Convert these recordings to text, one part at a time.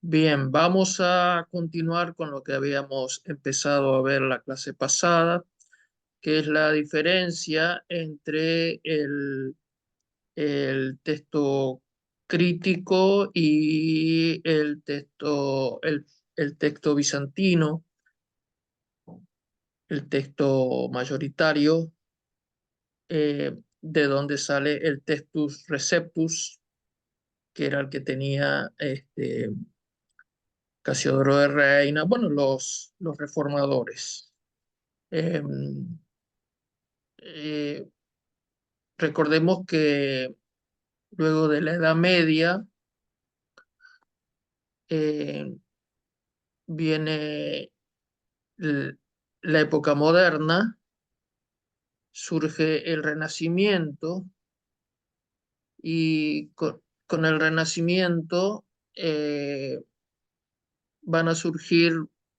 Bien, vamos a continuar con lo que habíamos empezado a ver la clase pasada, que es la diferencia entre el texto crítico y el texto bizantino, el texto mayoritario, de donde sale el Textus Receptus, que era el que tenía Casiodoro de Reina, bueno, los reformadores. Eh, eh, Recordemos que luego de la Edad Media eh, viene l- la época moderna, surge el Renacimiento y con el Renacimiento van a surgir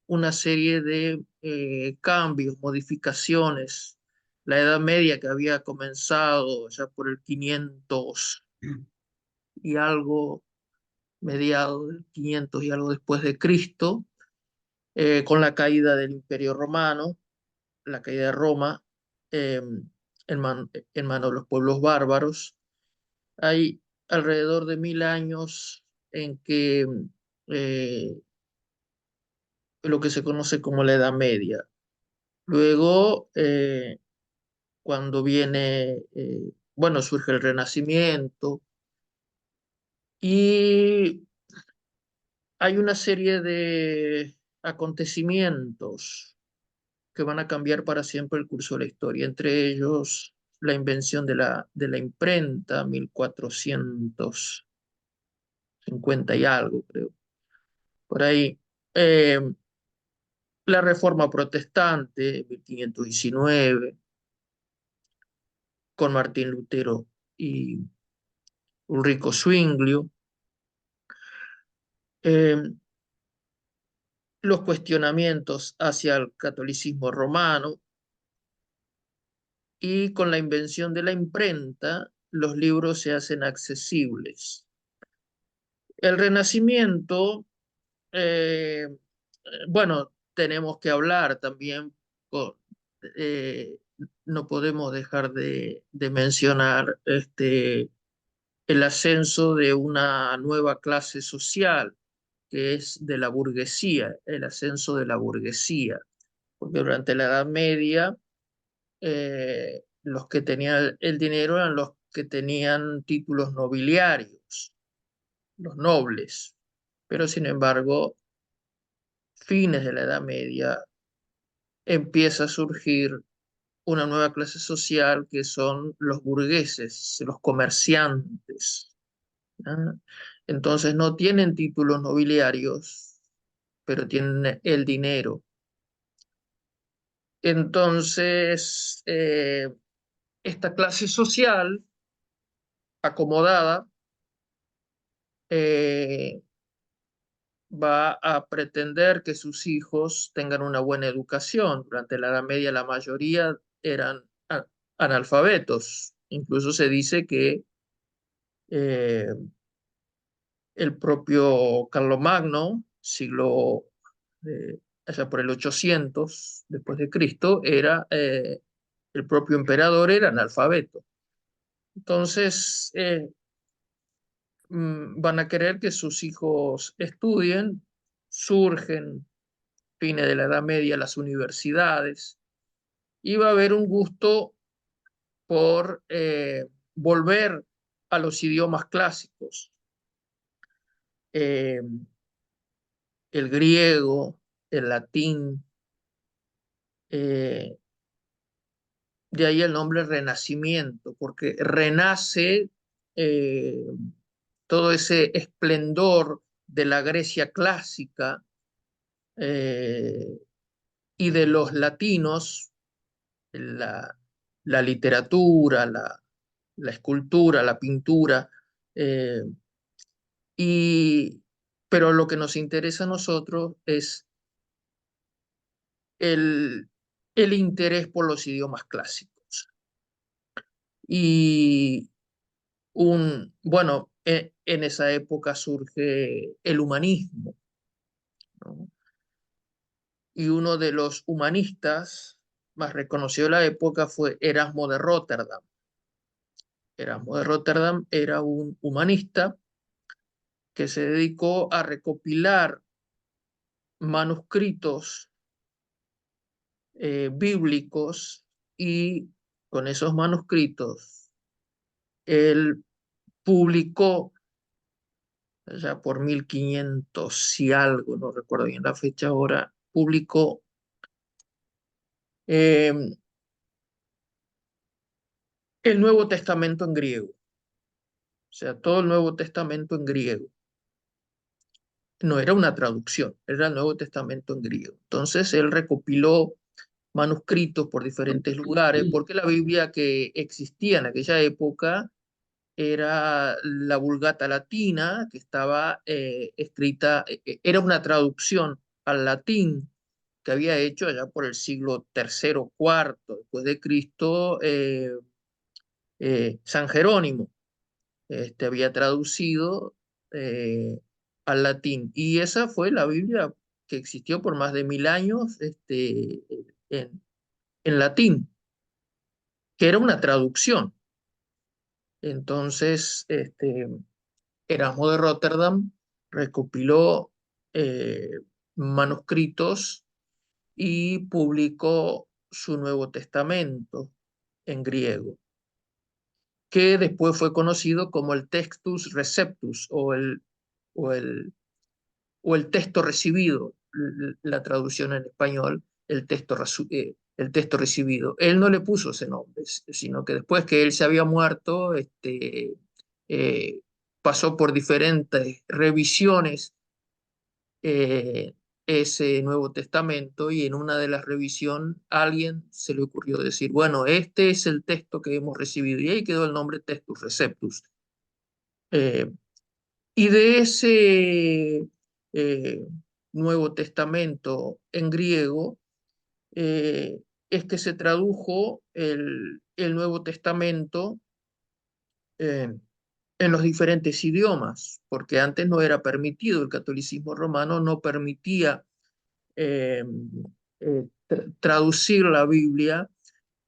una serie de cambios, modificaciones. La Edad Media, que había comenzado ya por el 500 y algo, mediados del 500 y algo después de Cristo, con la caída del Imperio Romano, la caída de Roma, eh, en manos de los pueblos bárbaros. Hay alrededor de 1000 años en que eh, lo que se conoce como la Edad Media. Luego, cuando viene, bueno, surge el Renacimiento y hay una serie de acontecimientos que van a cambiar para siempre el curso de la historia, entre ellos la invención de la imprenta, 1450 y algo, creo, por ahí. Eh, la Reforma Protestante, 1519, con Martín Lutero y Ulrico Zwinglio. Eh, los cuestionamientos hacia el catolicismo romano y con la invención de la imprenta, los libros se hacen accesibles. El Renacimiento, eh, bueno, tenemos que hablar también, eh, no podemos dejar de mencionar el ascenso de una nueva clase social, que es de la burguesía, el ascenso de la burguesía, porque durante la Edad Media los que tenían el dinero eran los que tenían títulos nobiliarios, los nobles, pero sin embargo fines de la Edad Media, empieza a surgir una nueva clase social que son los burgueses, los comerciantes. ¿Ah? Entonces no tienen títulos nobiliarios, pero tienen el dinero. Entonces, esta clase social acomodada eh, va a pretender que sus hijos tengan una buena educación. Durante la Edad Media la mayoría eran analfabetos. Incluso se dice que eh, el propio Carlomagno, allá por el 800 después de Cristo, el propio emperador era analfabeto. Entonces, van a querer que sus hijos estudien, surgen fines de la Edad Media las universidades, y va a haber un gusto por volver a los idiomas clásicos, eh, el griego, el latín, eh, de ahí el nombre Renacimiento, porque renace eh, todo ese esplendor de la Grecia clásica eh, y de los latinos, la, la literatura, la escultura, la pintura, eh, y, pero lo que nos interesa a nosotros es el, el interés por los idiomas clásicos. Y Bueno, en esa época surge el humanismo, ¿no? Y uno de los humanistas más reconocido de la época fue Erasmo de Rotterdam. Erasmo de Rotterdam era un humanista que se dedicó a recopilar manuscritos bíblicos, y con esos manuscritos él publicó, ya por 1500 y algo, no recuerdo bien la fecha ahora, publicó eh, el Nuevo Testamento en griego, o sea, todo el Nuevo Testamento en griego. No era una traducción, era el Nuevo Testamento en griego. Entonces él recopiló manuscritos por diferentes lugares, porque la Biblia que existía en aquella época era la Vulgata latina, que estaba escrita, era una traducción al latín que había hecho allá por el siglo tercero, cuarto después de Cristo, San Jerónimo. Había traducido eh, al latín. Y esa fue la Biblia que existió por más de 1000 años, en latín, que era una traducción. Entonces, Erasmo de Rotterdam recopiló eh, manuscritos y publicó su Nuevo Testamento en griego, que después fue conocido como el Textus Receptus o el, o el texto recibido, la traducción en español, el texto recibido. Él no le puso ese nombre, sino que después que él se había muerto, eh, pasó por diferentes revisiones eh, ese Nuevo Testamento, y en una de las revisiones a alguien se le ocurrió decir, bueno, este es el texto que hemos recibido, y ahí quedó el nombre Textus Receptus. Eh, y de ese eh, Nuevo Testamento en griego eh, es que se tradujo el Nuevo Testamento eh, en los diferentes idiomas, porque antes no era permitido, el catolicismo romano no permitía eh, traducir la Biblia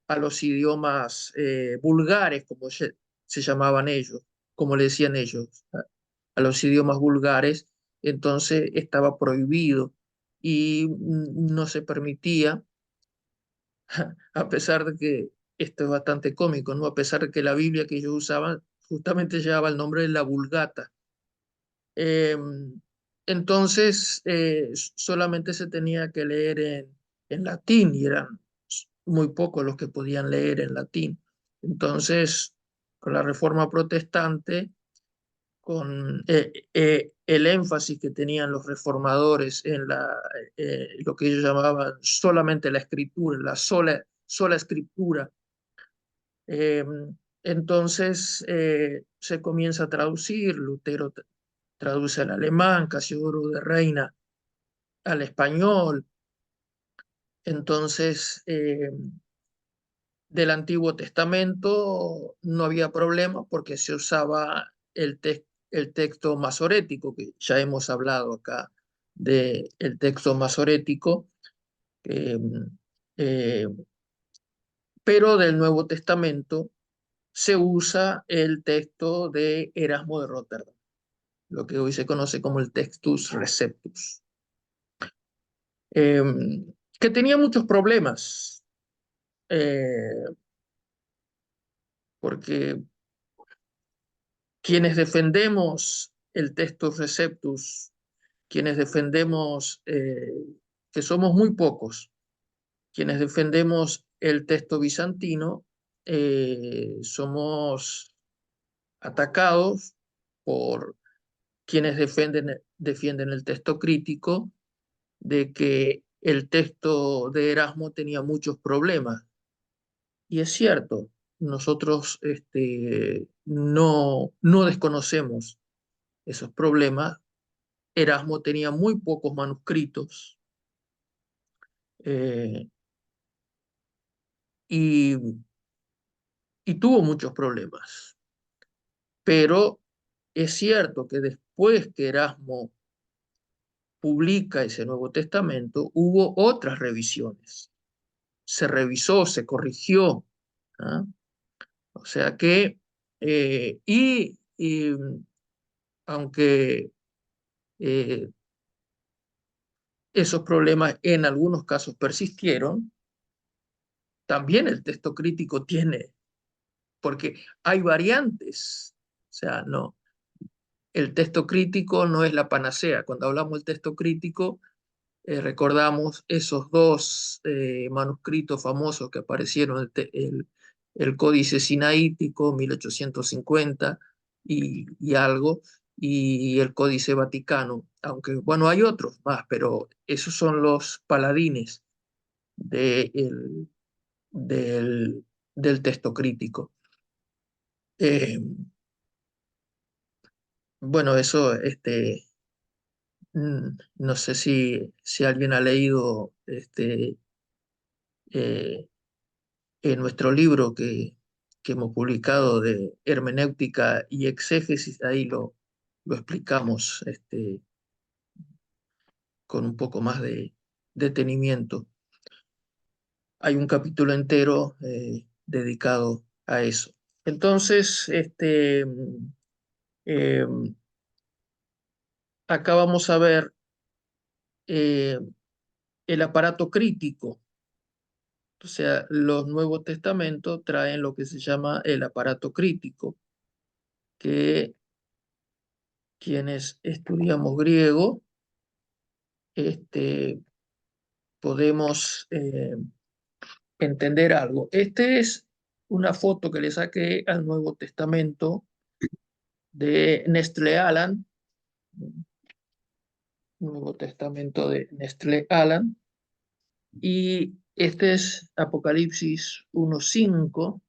a los idiomas vulgares, como se llamaban ellos, como le decían ellos, a los idiomas vulgares. Entonces estaba prohibido y no se permitía, a pesar de que esto es bastante cómico, ¿no? A pesar de que la Biblia que ellos usaban justamente llevaba el nombre de la Vulgata. Eh, entonces, solamente se tenía que leer en latín, y eran muy pocos los que podían leer en latín. Entonces, con la Reforma Protestante, con el énfasis que tenían los reformadores en lo que ellos llamaban solamente la escritura, la sola escritura, eh, entonces se comienza a traducir. Lutero traduce al alemán, Casiodoro de Reina al español. Entonces, del Antiguo Testamento no había problema porque se usaba el texto masorético, que ya hemos hablado acá del texto masorético, eh, eh, pero del Nuevo Testamento se usa el texto de Erasmo de Rotterdam, lo que hoy se conoce como el Textus Receptus, eh, que tenía muchos problemas, eh, porque quienes defendemos el Textus Receptus, quienes defendemos, que somos muy pocos, quienes defendemos el texto bizantino, somos atacados por quienes defienden el texto crítico, de que el texto de Erasmo tenía muchos problemas. Y es cierto, nosotros no desconocemos esos problemas. Erasmo tenía muy pocos manuscritos, eh, y, y tuvo muchos problemas. Pero es cierto que después que Erasmo publica ese Nuevo Testamento, hubo otras revisiones. Se revisó, se corrigió. ¿Ah? O sea que, aunque eh, esos problemas en algunos casos persistieron, también el texto crítico tiene, porque hay variantes. O sea, no, el texto crítico no es la panacea. Cuando hablamos del texto crítico, recordamos esos dos manuscritos famosos que aparecieron, el Códice Sinaítico, 1850 y algo, y el Códice Vaticano, aunque bueno, hay otros más, pero esos son los paladines de del, del texto crítico. Eh, bueno, eso, no sé si alguien ha leído eh, en nuestro libro que hemos publicado de hermenéutica y exégesis, ahí lo explicamos con un poco más de detenimiento. Hay un capítulo entero dedicado a eso. Entonces, eh, acá vamos a ver eh, el aparato crítico. O sea, los Nuevos Testamentos traen lo que se llama el aparato crítico, que quienes estudiamos griego, este, podemos entender algo. Esta es una foto que le saqué al Nuevo Testamento de Nestle Aland, Nuevo Testamento de Nestle Aland, y este es Apocalipsis 1:5,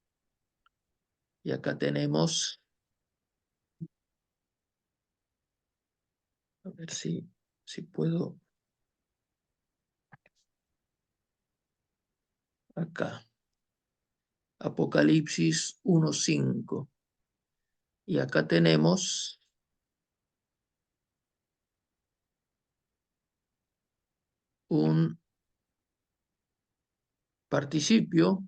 y acá tenemos, a ver si puedo, acá, Apocalipsis 1:5, y acá tenemos un participio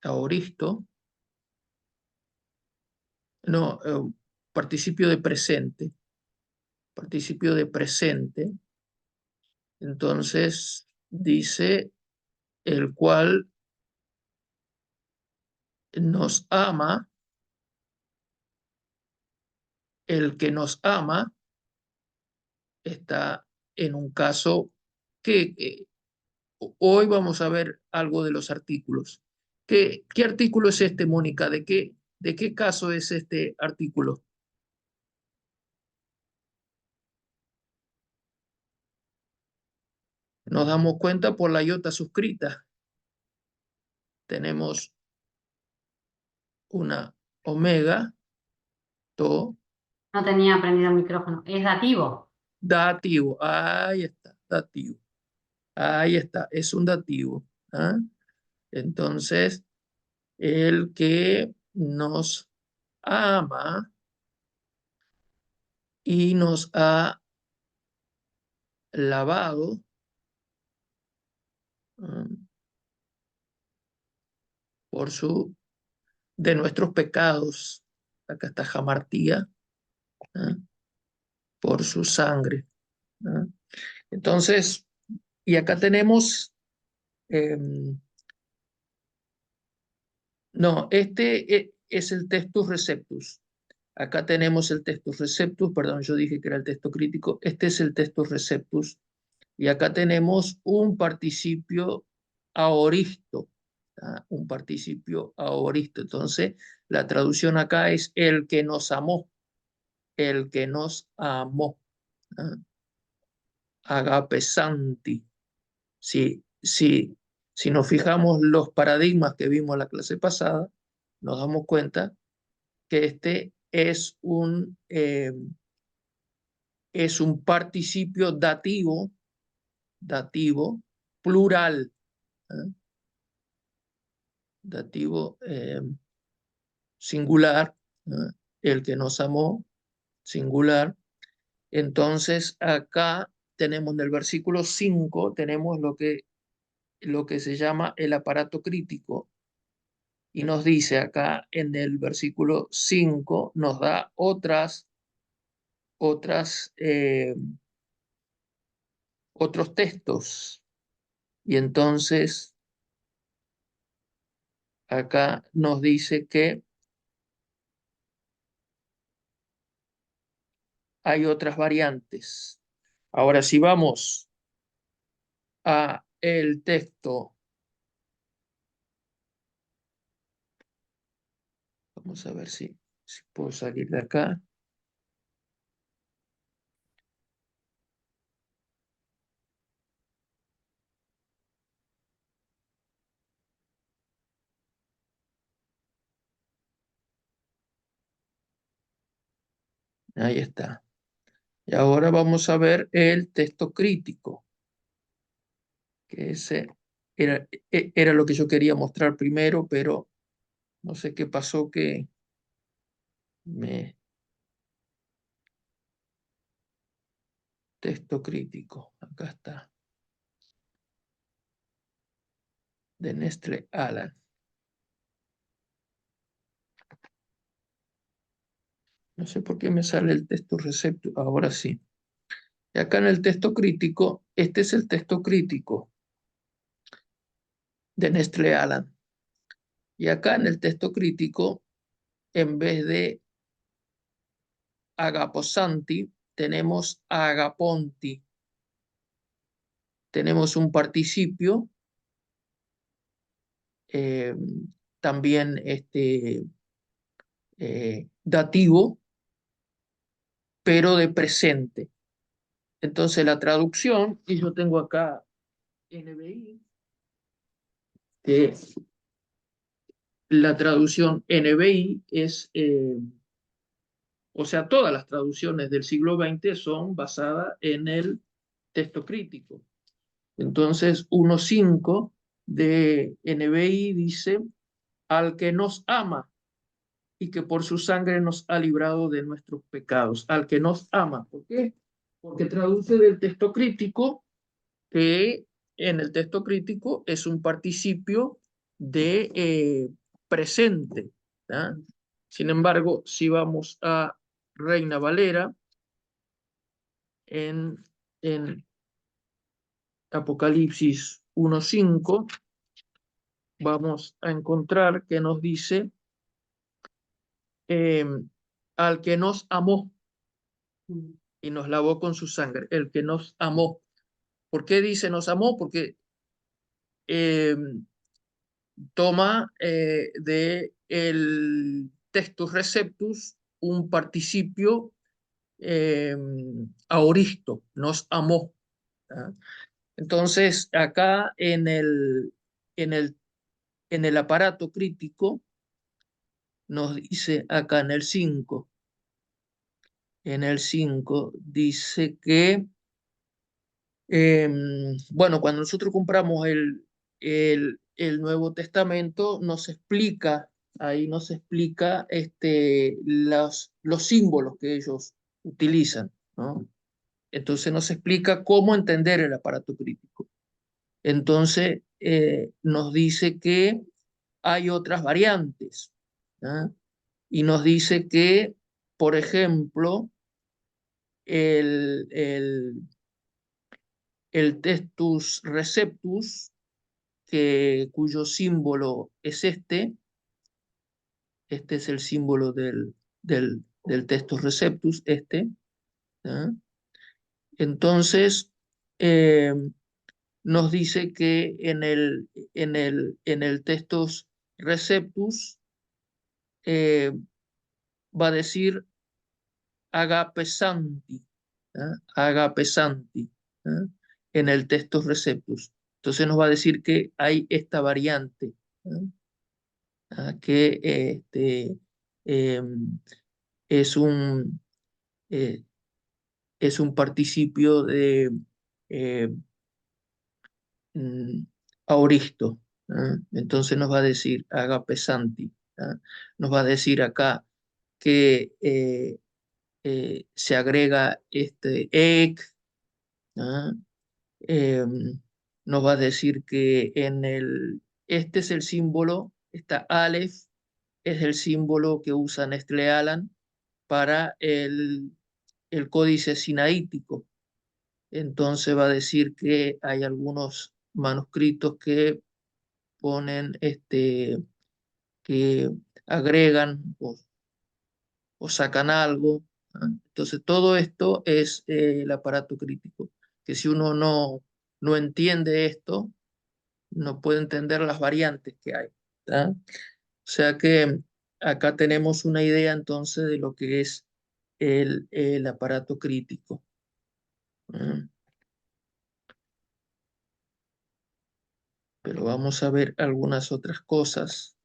aoristo, no, participio de presente. Entonces dice, el cual nos ama, el que nos ama está en un caso que hoy vamos a ver algo de los artículos. ¿Qué artículo es este, Mónica? De qué caso es este artículo? Nos damos cuenta por la iota suscrita. Tenemos una omega, to, No tenía prendido el micrófono. Es dativo. dativo. Ahí está, dativo. Ahí está, es un dativo. ¿Ah? Entonces, el que nos ama y nos ha lavado por de nuestros pecados. Acá está Jamartía, ¿ah? Por su sangre. ¿Ah? Entonces, y acá tenemos, no, es el Textus Receptus. Acá tenemos el Textus Receptus, perdón, yo dije que era el texto crítico. Este es el Textus Receptus. Y acá tenemos un participio aoristo, ¿tá? Un participio aoristo. Entonces, la traducción acá es el que nos amó, el que nos amó. ¿Tá? Agape Santi. Si nos fijamos los paradigmas que vimos la clase pasada, nos damos cuenta que este es un participio dativo plural. ¿Eh? Dativo singular, ¿no? El que nos amó, singular. Entonces acá tenemos en el versículo 5 tenemos lo que se llama el aparato crítico y nos dice acá en el versículo 5 nos da otras, otros textos. Y entonces acá nos dice que hay otras variantes. Ahora, si vamos a el texto, vamos a ver si puedo salir de acá. Ahí está. Y ahora vamos a ver el texto crítico, que ese era lo que yo quería mostrar primero, pero no sé qué pasó que me... Texto crítico, acá está, de Nestle Alan. No sé por qué me sale el texto recepto, ahora sí. Y acá en el texto crítico, este es el texto crítico de Nestle Alan. Y acá en el texto crítico, en vez de agaposanti, tenemos agaponti. Tenemos un participio, eh, también dativo, pero de presente. Entonces la traducción, y yo tengo acá NBI, que la traducción NBI es, o sea, todas las traducciones del siglo XX son basadas en el texto crítico. Entonces, 1.5 de NBI dice, al que nos ama y que por su sangre nos ha librado de nuestros pecados, al que nos ama. ¿Por qué? Porque traduce del texto crítico, que en el texto crítico es un participio de presente. ¿Ah? Sin embargo, si vamos a Reina Valera, en Apocalipsis 1.5, vamos a encontrar que nos dice, eh, al que nos amó y nos lavó con su sangre, el que nos amó. ¿Por qué dice nos amó? Porque eh, toma de el textus receptus un participio eh, aoristo, nos amó. ¿Ah? Entonces, acá en el, en el aparato crítico, nos dice acá en el 5 dice que, bueno, cuando nosotros compramos el Nuevo Testamento, nos explica, ahí nos explica los símbolos que ellos utilizan, ¿no? Entonces nos explica cómo entender el aparato crítico. Entonces nos dice que hay otras variantes, ¿ah? Y nos dice que, por ejemplo, el, el, el Textus Receptus, cuyo símbolo es este es el símbolo del Textus Receptus, ¿ah? Entonces, eh, nos dice que en el Textus Receptus eh, va a decir agape santi, ¿ah? Agape santi, ¿ah? En el Textus Receptus. Entonces nos va a decir que hay esta variante, ¿ah? ¿Ah? Que eh, es un, eh, es un participio de eh, mm, aoristo, ¿ah? Entonces nos va a decir agape santi. ¿ah? Nos va a decir acá que se agrega este ek, ¿ah? Nos va a decir que este es el símbolo, esta Aleph es el símbolo que usa Nestlé Aland para el códice sinaítico. Entonces va a decir que hay algunos manuscritos que ponen, que agregan o sacan algo, ¿ah? Entonces todo esto es el aparato crítico, que si uno no entiende esto, no puede entender las variantes que hay, ¿tá? O sea que acá tenemos una idea entonces de lo que es el aparato crítico. ¿Ah? Pero vamos a ver algunas otras cosas.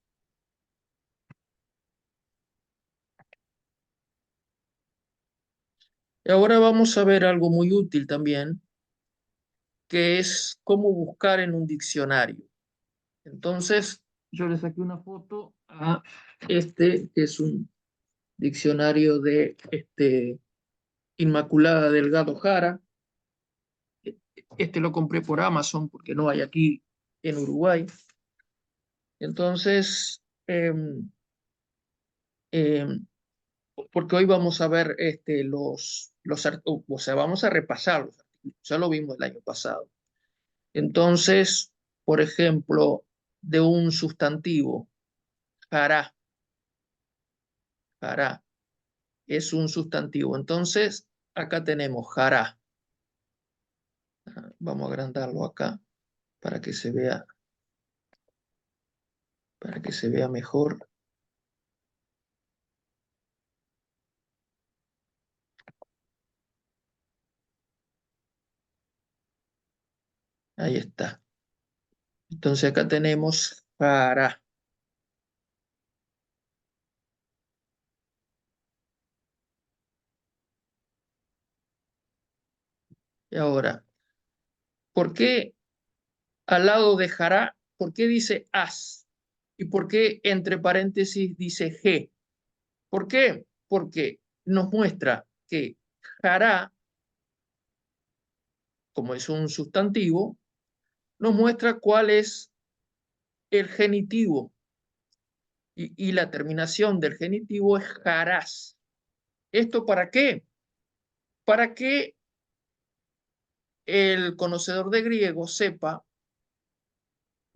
Y ahora vamos a ver algo muy útil también, que es cómo buscar en un diccionario. Entonces, yo le saqué una foto a este, que es un diccionario de Inmaculada Delgado Jara. Este lo compré por Amazon porque no hay aquí en Uruguay. Entonces, em, porque hoy vamos a ver o sea, vamos a repasar los artículos. Ya lo vimos el año pasado. Entonces, por ejemplo, de un sustantivo, jará, jará, es un sustantivo. Entonces, acá tenemos jará. Vamos a agrandarlo acá para que se vea, para que se vea mejor. Ahí está. Entonces acá tenemos jará. Y ahora, ¿por qué al lado de jará, por qué dice as? ¿Y por qué entre paréntesis dice g? ¿Por qué? Porque nos muestra que jará, como es un sustantivo, nos muestra cuál es el genitivo. Y la terminación del genitivo es jarás. ¿Esto para qué? Para que el conocedor de griego sepa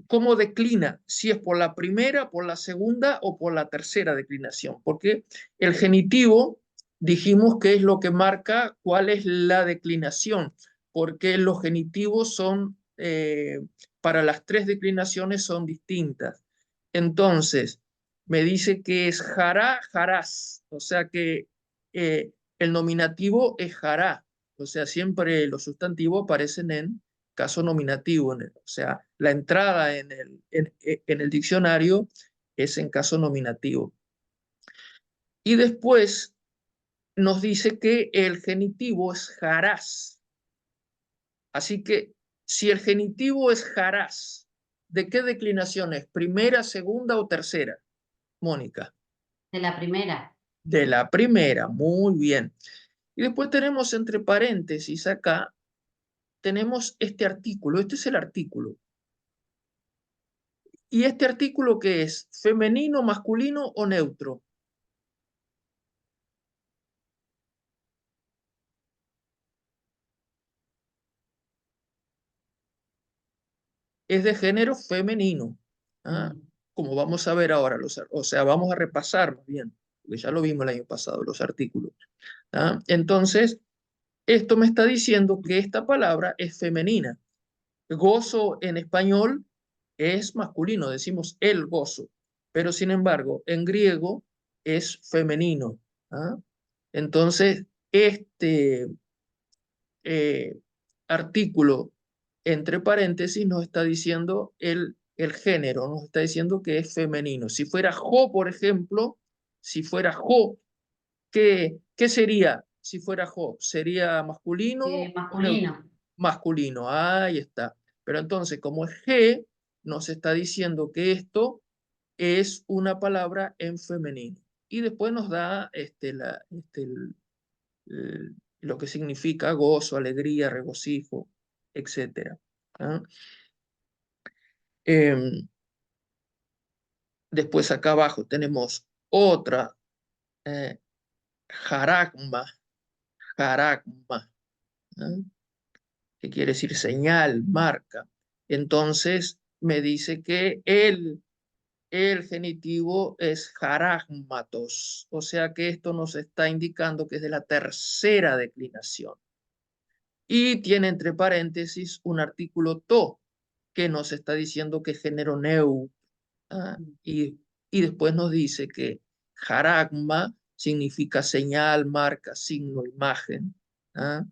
cómo declina, si es por la primera, por la segunda o por la tercera declinación, porque el genitivo dijimos que es lo que marca cuál es la declinación, porque los genitivos son, para las tres declinaciones son distintas. Entonces, me dice que es jará, jarás, o sea que el nominativo es jará, o sea, siempre los sustantivos aparecen en caso nominativo, o sea, la entrada en el diccionario es en caso nominativo. Y después nos dice que el genitivo es jarás. Así que si el genitivo es jarás, ¿de qué declinación es? ¿Primera, segunda o tercera, Mónica? De la primera. De la primera, muy bien. Y después tenemos entre paréntesis acá, tenemos este artículo, este es el artículo. ¿Y este artículo qué es? ¿Femenino, masculino o neutro? Es de género femenino. ¿Ah? Mm. Como vamos a ver ahora, o sea, vamos a repasar más bien, porque ya lo vimos el año pasado, los artículos. ¿Ah? Entonces, esto me está diciendo que esta palabra es femenina. Gozo en español es masculino, decimos el gozo, pero sin embargo, en griego es femenino. ¿Ah? Entonces, este eh, artículo entre paréntesis nos está diciendo el género, nos está diciendo que es femenino. Si fuera jo, por ejemplo, si fuera jo, ¿qué sería si fuera jo? ¿Sería masculino o neutro? Masculino. Masculino, ahí está. Pero entonces, como es G, nos está diciendo que esto es una palabra en femenino. Y después nos da lo que significa gozo, alegría, regocijo, etc. ¿Ah? Después acá abajo tenemos otra, eh, jaragma, jaragma, ¿ah? Que quiere decir señal, marca. Entonces me dice que el genitivo es jaragmatos, o sea que esto nos está indicando que es de la tercera declinación. Y tiene entre paréntesis un artículo to, que nos está diciendo que es género neu. ¿Ah? Y después nos dice que jaragma significa señal, marca, signo, imagen. ¿Ah?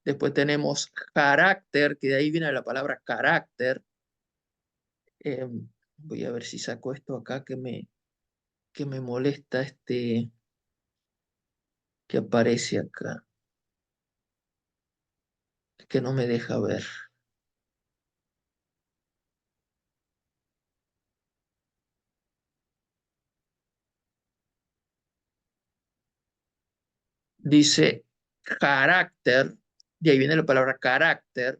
Después tenemos carácter, que de ahí viene la palabra carácter. Voy a ver si saco esto acá que me molesta que aparece acá, que no me deja ver. Dice carácter, de ahí viene la palabra carácter,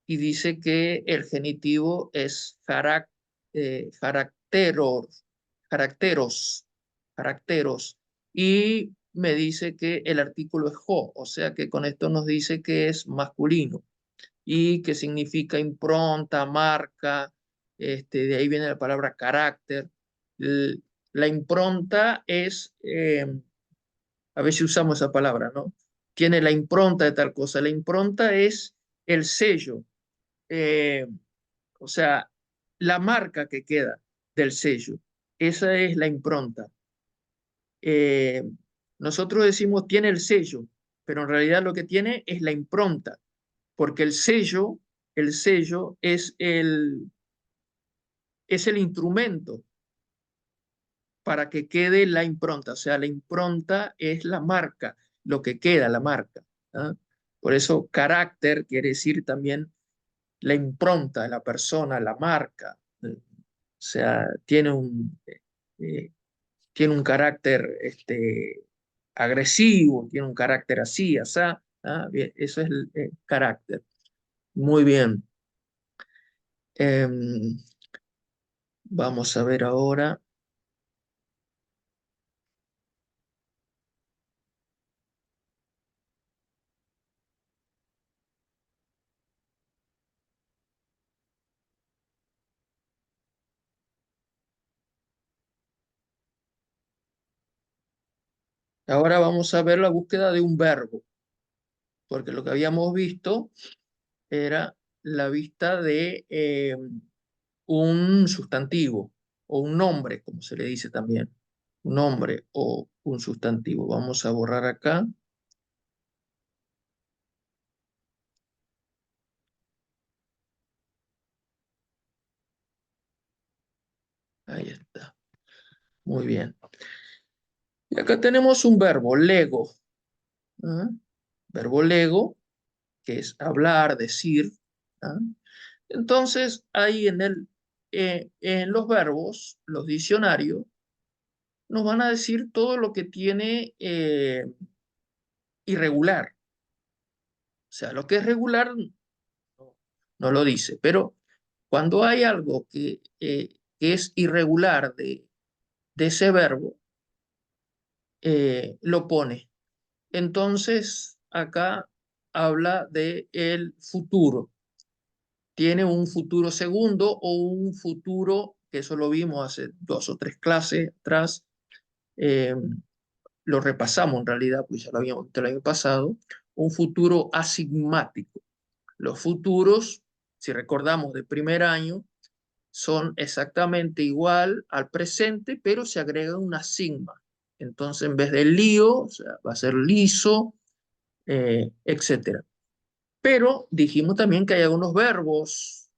y dice que el genitivo es caracteros, caracteros, caracteros, y me dice que el artículo es jo, o sea que con esto nos dice que es masculino y que significa impronta, marca, de ahí viene la palabra carácter. La impronta es, a ver si usamos esa palabra, ¿no? Tiene la impronta de tal cosa. La impronta es el sello, eh, o sea, la marca que queda del sello. Esa es la impronta. Eh, Nosotros decimos tiene el sello, pero en realidad lo que tiene es la impronta, porque el sello es el instrumento para que quede la impronta. O sea, la impronta es la marca, lo que queda, la marca. ¿Ah? Por eso carácter quiere decir también la impronta de la persona, la marca. O sea, tiene un carácter agresivo, tiene un carácter así, así. ¿Ah? Bien, eso es el carácter. Muy bien. Em, Vamos a ver ahora. Ahora vamos a ver la búsqueda de un verbo, porque lo que habíamos visto era la vista de un sustantivo o un nombre, como se le dice también. Un nombre o un sustantivo. Vamos a borrar acá. Ahí está. Muy bien. Y acá tenemos un verbo, lego. ¿Ah? Verbo lego, que es hablar, decir. ¿Ah? Entonces, ahí en los verbos, los diccionarios, nos van a decir todo lo que tiene irregular. O sea, lo que es regular no lo dice, pero cuando hay algo que es irregular de ese verbo, lo pone. Entonces, acá habla de el futuro. Tiene un futuro segundo o un futuro, que eso lo vimos hace 2 o 3 clases atrás, eh, lo repasamos en realidad, pues ya lo habíamos visto el año pasado, un futuro asigmático. Los futuros, si recordamos de primer año, son exactamente igual al presente, pero se agrega una sigma. Entonces, en vez de lío, o sea, va a ser liso, etc. Pero dijimos también que hay algunos verbos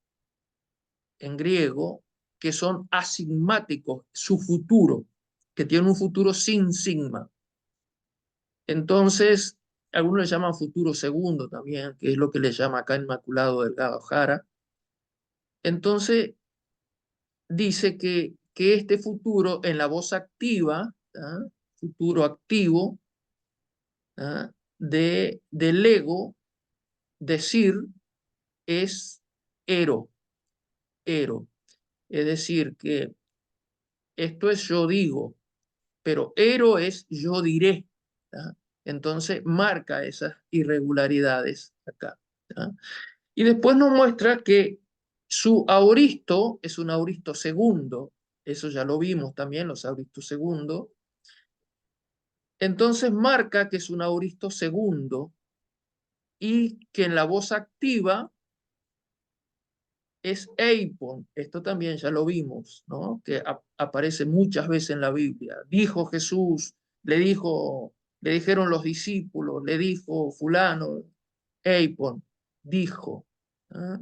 en griego que son asigmáticos, su futuro, que tienen un futuro sin sigma. Entonces, algunos le llaman futuro segundo también, que es lo que le llama acá Inmaculado Delgado Jara. Entonces, dice que este futuro en la voz activa, ¿ah? Futuro activo, ¿ah? Del ego, decir es ero, ero. Es decir, que esto es yo digo, pero ero es yo diré. ¿Ah? Entonces marca esas irregularidades acá. ¿Ah? Y después nos muestra que su auristo es un auristo segundo, eso ya lo vimos también, los auristos segundos. Entonces marca que es un auristo segundo y que en la voz activa es eipon. Esto también ya lo vimos, ¿no? Que aparece muchas veces en la Biblia. Dijo Jesús, le dijeron los discípulos, le dijo fulano, eipon, dijo. ¿Ah?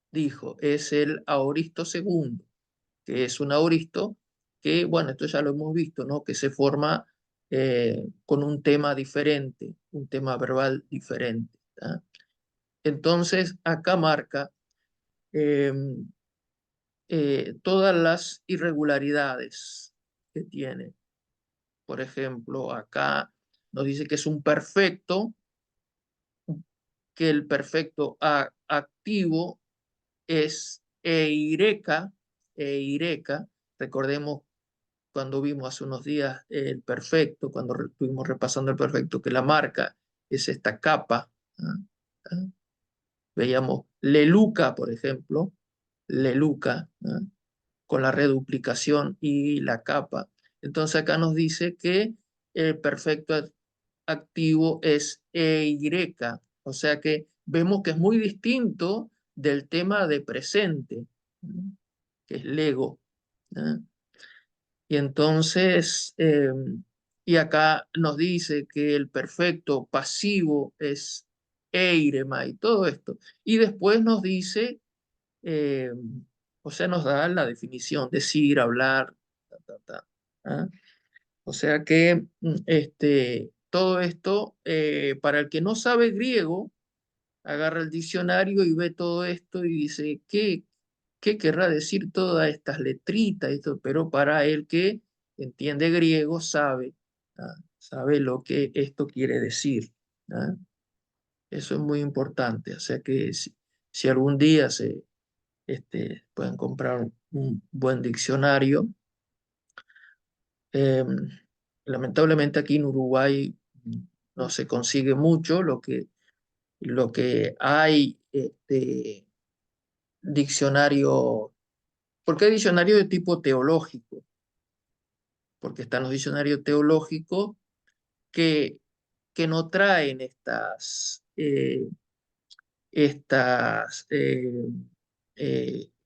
Dijo, es el aoristo segundo, que es un aoristo que, bueno, esto ya lo hemos visto, ¿no? Que se forma con un tema diferente, un tema verbal diferente. ¿Ah? Entonces, acá marca eh, todas las irregularidades que tiene. Por ejemplo, acá nos dice que es un perfecto, que el perfecto activo es eireka. Recordemos cuando vimos hace unos días el perfecto, cuando estuvimos repasando el perfecto, que la marca es esta capa. ¿Ah? ¿Ah? Veíamos leluca, por ejemplo, leluca, ¿ah? Con la reduplicación y la capa. Entonces acá nos dice que el perfecto activo es eireka, o sea que vemos que es muy distinto del tema de presente, ¿no? Que es lego. ¿No? Y entonces, y acá nos dice que el perfecto pasivo es eirema y todo esto. Y después nos dice, eh, o sea, nos da la definición, decir, hablar, ta, ta, ta, ¿ah? O sea que todo esto, para el que no sabe griego, agarra el diccionario y ve todo esto y dice, ¿qué querrá decir todas estas letritas? Esto? Pero para el que entiende griego sabe, ¿ah? Sabe lo que esto quiere decir. ¿Ah? Eso es muy importante. O sea que si algún día pueden comprar un buen diccionario, eh, lamentablemente aquí en Uruguay no se consigue mucho, lo que hay diccionario, porque hay diccionarios de tipo teológico, porque están los diccionarios teológicos que, que no traen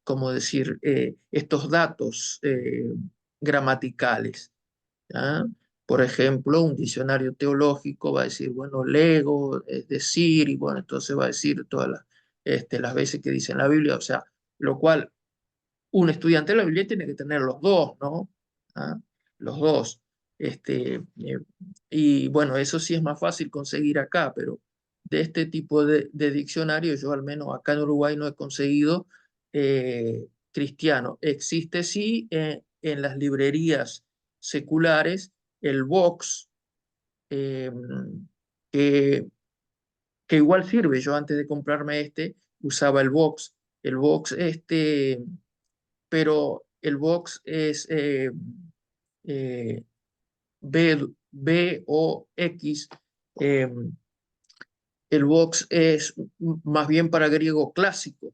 ¿cómo decir?, estos datos gramaticales. ¿Ah? Por ejemplo, un diccionario teológico va a decir, bueno, lego, es decir, y bueno, entonces va a decir todas las veces que dice en la Biblia, o sea, lo cual un estudiante de la Biblia tiene que tener los dos, ¿no? ¿Ah? Los dos. Y bueno, eso sí es más fácil conseguir acá, pero de este tipo de diccionario, yo al menos acá en Uruguay no he conseguido cristiano. Existe sí en las librerías seculares el Vox, eh, que, que igual sirve. Yo antes de comprarme usaba el Vox pero el box es eh, B-O-X. eh, el box es más bien para griego clásico,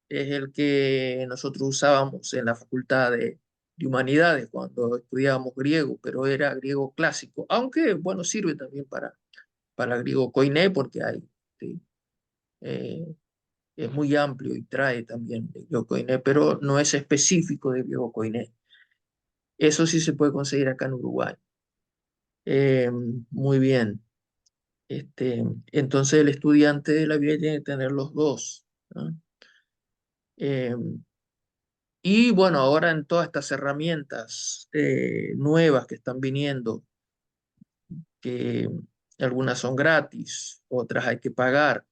es el que nosotros usábamos en la Facultad de Humanidades cuando estudiábamos griego, pero era griego clásico, aunque bueno, sirve también para griego koiné porque sí, eh, es muy amplio y trae también de griego koiné, pero no es específico de griego koiné. Eso sí se puede conseguir acá en Uruguay. Eh, Muy bien. Entonces el estudiante de la Biblia tiene que tener los dos, ¿no? Eh, y bueno, ahora en todas estas herramientas nuevas que están viniendo, que algunas son gratis, otras hay que pagar,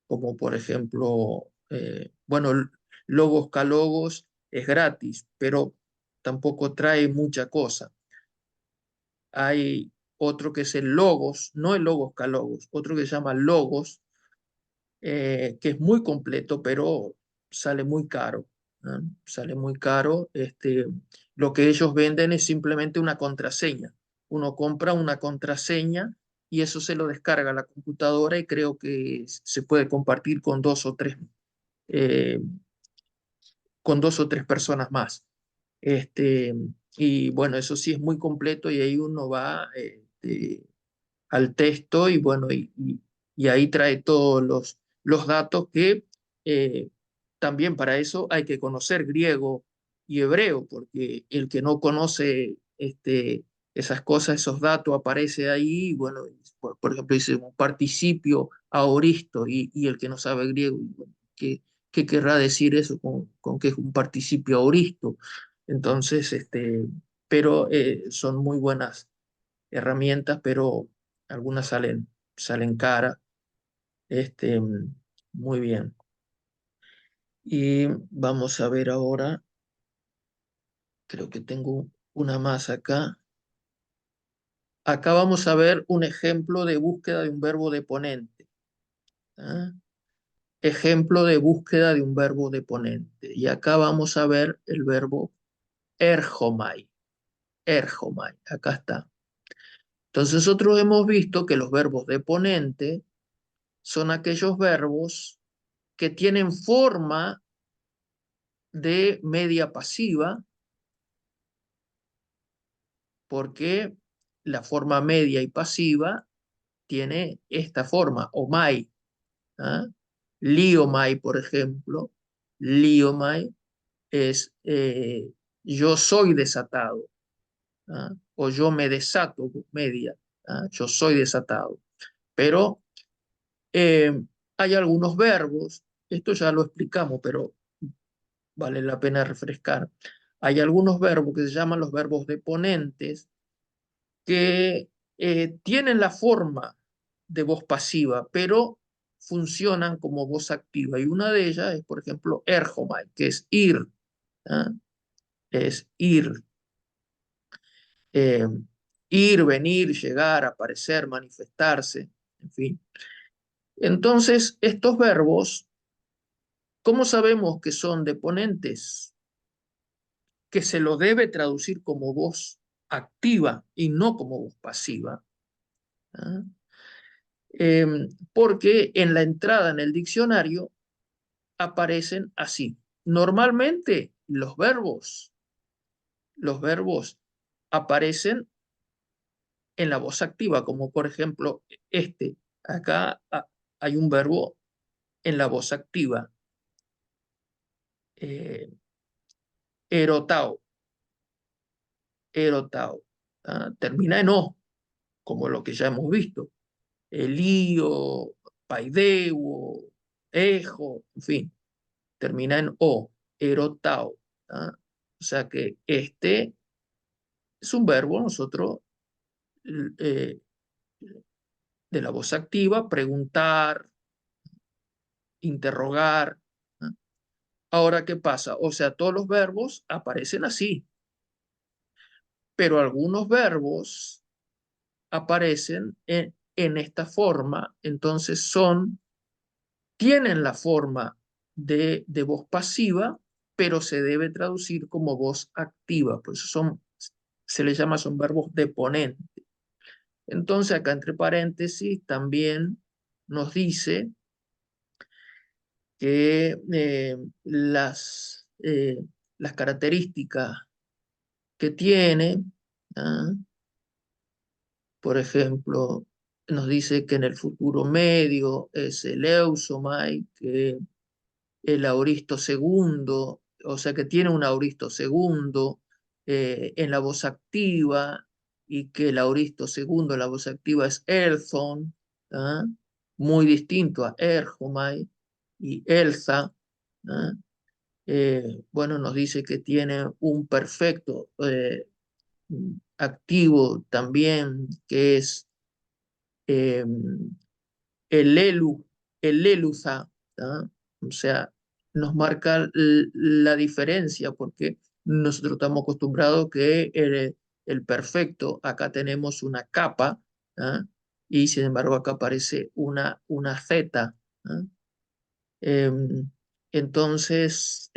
como por ejemplo, bueno, Logos Calogos es gratis, pero tampoco trae mucha cosa. Hay otro que es el Logos, no el Logos Calogos, otro que se llama Logos, que es muy completo, pero sale muy caro. ¿Ah? Sale muy caro. Lo que ellos venden es simplemente una contraseña. Uno compra una contraseña y eso se lo descarga a la computadora y creo que se puede compartir eh, con dos o tres personas más. Este, y bueno, eso sí es muy completo y ahí uno va al texto y bueno, y ahí trae todos los datos que también para eso hay que conocer griego y hebreo, porque el que no conoce esas cosas, esos datos, aparece ahí, y bueno, por ejemplo, dice un participio aoristo y el que no sabe griego, y bueno, ¿qué querrá decir eso con que es un participio aoristo? Entonces, pero son muy buenas herramientas, pero algunas salen caras. Este, muy bien. Y vamos a ver ahora, creo que tengo una más acá. Acá vamos a ver un ejemplo de búsqueda de un verbo deponente. ¿Ah? Ejemplo de búsqueda de un verbo deponente. Y acá vamos a ver el verbo erjomai. Erjomai, acá está. Entonces nosotros hemos visto que los verbos deponentes son aquellos verbos que tienen forma de media pasiva, porque la forma media y pasiva tiene esta forma, omai. ¿Ah? Liomai, por ejemplo, liomai es yo soy desatado, ¿ah? O yo me desato, media, ¿ah? Yo soy desatado. Pero eh, hay algunos verbos, esto ya lo explicamos, pero vale la pena refrescar. Hay algunos verbos que se llaman los verbos deponentes que tienen la forma de voz pasiva, pero funcionan como voz activa. Y una de ellas es, por ejemplo, erjomai, que es ir. ¿Ah? Es ir. Eh, Ir, venir, llegar, aparecer, manifestarse, en fin. Entonces, estos verbos, ¿cómo sabemos que son deponentes? Que se lo debe traducir como voz activa y no como voz pasiva. ¿Ah? Eh, Porque en la entrada en el diccionario aparecen así. Normalmente los verbos aparecen en la voz activa, como por ejemplo este. Acá hay un verbo en la voz activa, eh, erotao, erotao. ¿Ah? Termina en o, como lo que ya hemos visto. Elío, paideuo, ejo, en fin, termina en o, erotao. ¿Ah? O sea que este es un verbo, nosotros, eh, de la voz activa, preguntar, interrogar. ¿Ah? Ahora, ¿qué pasa? O sea, todos los verbos aparecen así, pero algunos verbos aparecen en esta forma, entonces tienen la forma de voz pasiva, pero se debe traducir como voz activa, por eso se les llama, son verbos deponentes. Entonces, acá entre paréntesis también nos dice que las características que tiene, ¿ah? Por ejemplo, nos dice que en el futuro medio es el eusomai, que el auristo segundo, o sea que tiene un auristo segundo en la voz activa y que el auristo segundo en la voz activa es erthon, ¿ah? Muy distinto a erjomai y elza. ¿Ah? Bueno, nos dice que tiene un perfecto activo también, que es eh, el elu, el eluza, ¿ah? O sea, nos marca la diferencia, porque nosotros estamos acostumbrados que el perfecto, acá tenemos una capa, ¿ah? Y sin embargo acá aparece una Z. ¿Ah? Em, entonces,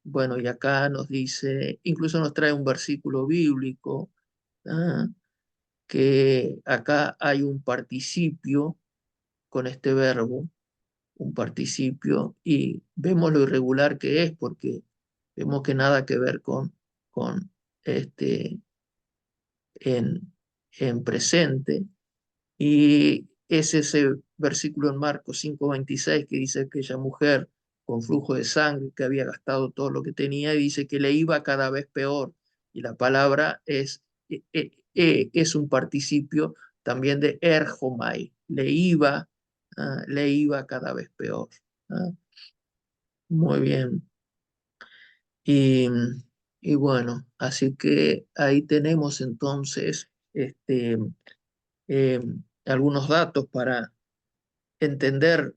bueno, y acá nos dice, incluso nos trae un versículo bíblico, ¿ah? Que acá hay un participio con este verbo, un participio, y vemos lo irregular que es, porque vemos que nada que ver con este, en presente. Y es ese versículo en Marcos 5:26 que dice que aquella mujer con flujo de sangre que había gastado todo lo que tenía y dice que le iba cada vez peor. Y la palabra es un participio también de erjomai, le iba cada vez peor. ¿Ah? Muy bien. Y, y bueno, así que ahí tenemos entonces eh, algunos datos para entender,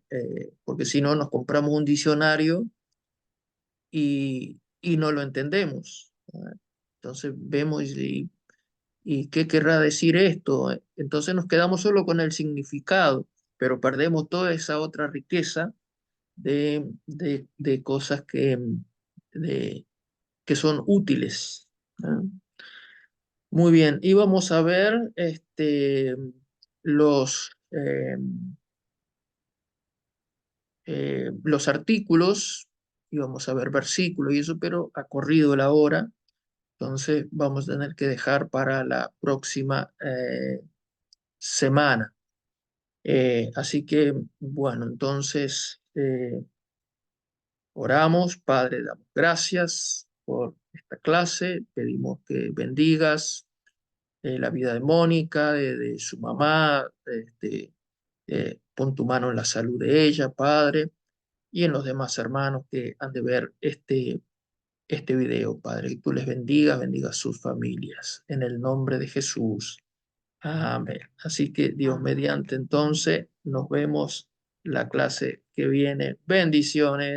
porque si no nos compramos un diccionario y no lo entendemos. ¿Ah? Entonces vemos y qué querrá decir esto. Entonces nos quedamos solo con el significado, pero perdemos toda esa otra riqueza de cosas de, que son útiles. ¿Ah? Muy bien, y vamos a ver los, los artículos, y vamos a ver versículos y eso, pero ha corrido la hora, entonces vamos a tener que dejar para la próxima semana. Así que, bueno, entonces oramos, Padre, damos gracias por esta clase, pedimos que bendigas la vida de Mónica, de su mamá, pon tu mano en la salud de ella, Padre, y en los demás hermanos que han de ver este video, Padre. Que tú les bendiga, bendiga a sus familias. En el nombre de Jesús. Amén. Así que Dios mediante, entonces, nos vemos la clase que viene. Bendiciones.